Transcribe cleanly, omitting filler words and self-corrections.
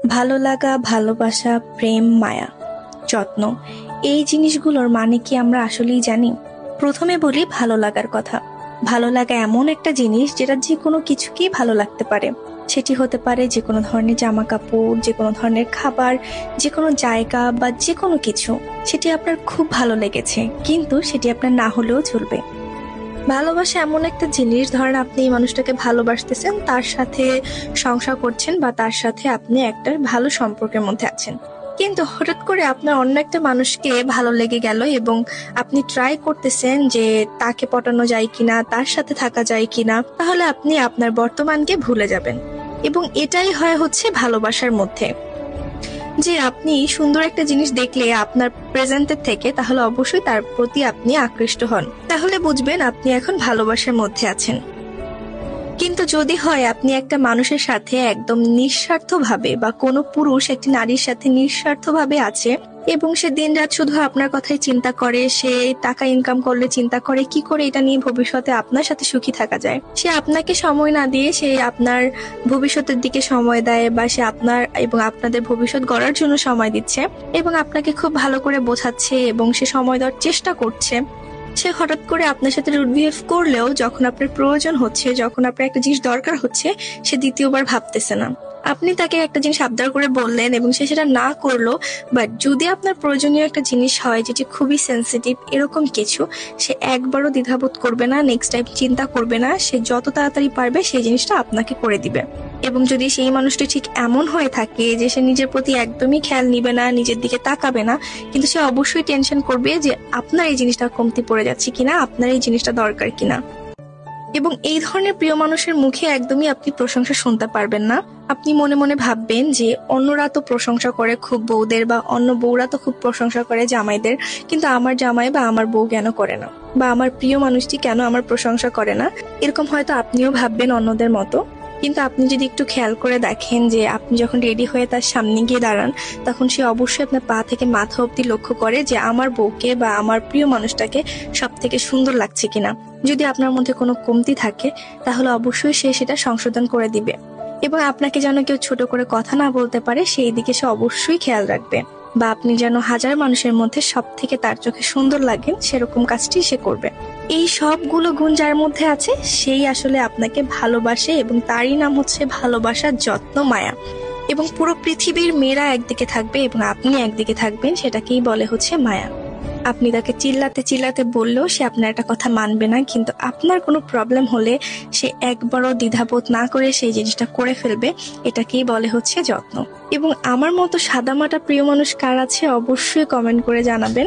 ভালো লাগা, ভালোবাসা, প্রেম, মায়া, যত্ন, এই জিনিসগুলোর মানে কি আমরা আসলেই জানি? প্রথমে বলি ভালো লাগার কথা। ভালো লাগা এমন একটা জিনিস যেটা যে কোনো কিছুকেই ভালো লাগতে পারে। সেটি হতে পারে যে কোনো ধরনের জামা কাপড়, যে কোনো ধরনের খাবার, যে কোনো জায়গা বা যে কোনো কিছু। সেটি আপনার খুব ভালো লেগেছে, কিন্তু সেটি আপনার না হলেও চলবে। ভালোবাসা এমন একটা জিনিস, ধরেন আপনি এই মানুষটাকে ভালোবাসতেছেন, তার সাথে সংসার করছেন বা তার সাথে আপনি একটা ভালো সম্পর্কের মধ্যে আছেন, কিন্তু হঠাৎ করে আপনার অন্য একটা মানুষকে ভালো লেগে গেল এবং আপনি ট্রাই করতেছেন যে তাকে পটানো যায় কিনা, তার সাথে থাকা যায় কিনা, তাহলে আপনি আপনার বর্তমানকে ভুলে যাবেন। এবং এটাই হয় হচ্ছে ভালোবাসার মধ্যে, যে আপনি সুন্দর একটা জিনিস দেখলে আপনার প্রেজেন্টের থেকে, তাহলে অবশ্যই তার প্রতি আপনি আকৃষ্ট হন, তাহলে বুঝবেন আপনি এখন ভালোবাসার মধ্যে আছেন। কিন্তু যদি হয় আপনি একটা মানুষের সাথে একদম নিঃস্বার্থভাবে, বা কোনো পুরুষ একটি নারীর সাথে নিঃস্বার্থভাবে আছে এবং সে দিনরাত শুধু আপনার কথাই চিন্তা করে, সে টাকা ইনকাম করলে চিন্তা করে কি করে এটা নিয়ে ভবিষ্যতে আপনার সাথে সুখী থাকা যায়, সে আপনাকে সময় না দিয়ে সে আপনার ভবিষ্যতের দিকে সময় দেয়, বা সে আপনার এবং আপনাদের ভবিষ্যৎ গড়ার জন্য সময় দিচ্ছে এবং আপনাকে খুব ভালো করে বোঝাচ্ছে এবং সে সময় দেওয়ার চেষ্টা করছে, সে হঠাৎ করে আপনার সাথে রুড বিহেভ করলেও যখন আপনার প্রয়োজন হচ্ছে, যখন আপনার একটা জিনিস দরকার হচ্ছে, সে দ্বিতীয়বার ভাবতেছে না। আপনি তাকে একটা জিনিস আবদার করে বললেন এবং সে সেটা না করলো, বাট যদি আপনার প্রয়োজনীয় একটা জিনিস হয় যেটি খুবই সেন্সিটিভ এরকম কিছু, সে একবারও দ্বিধাবোধ করবে না, নেক্সট টাইম চিন্তা করবে না, সে যত তাড়াতাড়ি পারবে সেই জিনিসটা আপনাকে করে দিবে। এবং যদি সেই মানুষটি ঠিক এমন হয়ে থাকে যে সে নিজের প্রতি একদমই খেয়াল নিবে না, নিজের দিকে তাকাবে না, কিন্তু সে অবশ্যই টেনশন করবে যে আপনার এই জিনিসটা কমতি পড়ে যাচ্ছে কিনা, আপনার এই জিনিসটা দরকার কিনা। এবং এই ধরনের প্রিয় মানুষের মুখে একদমই আপনি প্রশংসা শুনতে পারবেন না। আপনি মনে মনে ভাববেন যে অন্যরা তো প্রশংসা করে খুব বউদের, বা অন্য বউরা তো খুব প্রশংসা করে জামাইদের, কিন্তু আমার জামাই বা আমার বউ কেন করে না, বা আমার প্রিয় মানুষটি কেন আমার প্রশংসা করে না, এরকম হয়তো আপনিও ভাববেন অন্যদের মতো। কিন্তু আপনি যদি একটু খেয়াল করে দেখেন যে আপনি যখন রেডি হয়ে তার সামনে গিয়ে দাঁড়ান, তখন সে অবশ্যই আপনার পা থেকে মাথা অব্দি লক্ষ্য করে যে আমার বউকে বা আমার প্রিয় মানুষটাকে সব থেকে সুন্দর লাগছে কিনা। যদি আপনার মধ্যে কোনো কমতি থাকে, তাহলে অবশ্যই সে সেটা সংশোধন করে দিবে এবং আপনাকে যেন কেউ ছোট করে কথা না বলতে পারে সেই দিকে সে অবশ্যই খেয়াল রাখবে। বা আপনি যেন হাজার মানুষের মধ্যে সব থেকে তার চোখে সুন্দর লাগেন, সেরকম কাজটি সে করবে। এই সবগুলো গুণ যার মধ্যে আছে, সেই আসলে আপনাকে ভালোবাসে এবং তারই নাম হচ্ছে ভালোবাসা, যত্ন, মায়া। এবং পুরো পৃথিবীর মেয়েরা একদিকে থাকবে এবং আপনি একদিকে থাকবেন, সেটাকেই বলে হচ্ছে মায়া। আপনি তাকে চিল্লাতে চিল্লাতে বললেও সে আপনার একটা কথা মানবে না, কিন্তু আপনার কোনো প্রবলেম হলে সে একবারও দ্বিধাবোধ না করে সেই জিনিসটা করে ফেলবে। এটাকেই বলে হচ্ছে যত্ন। এবং আমার মতো সাদামাটা প্রিয় মানুষ কার আছে অবশ্যই কমেন্ট করে জানাবেন।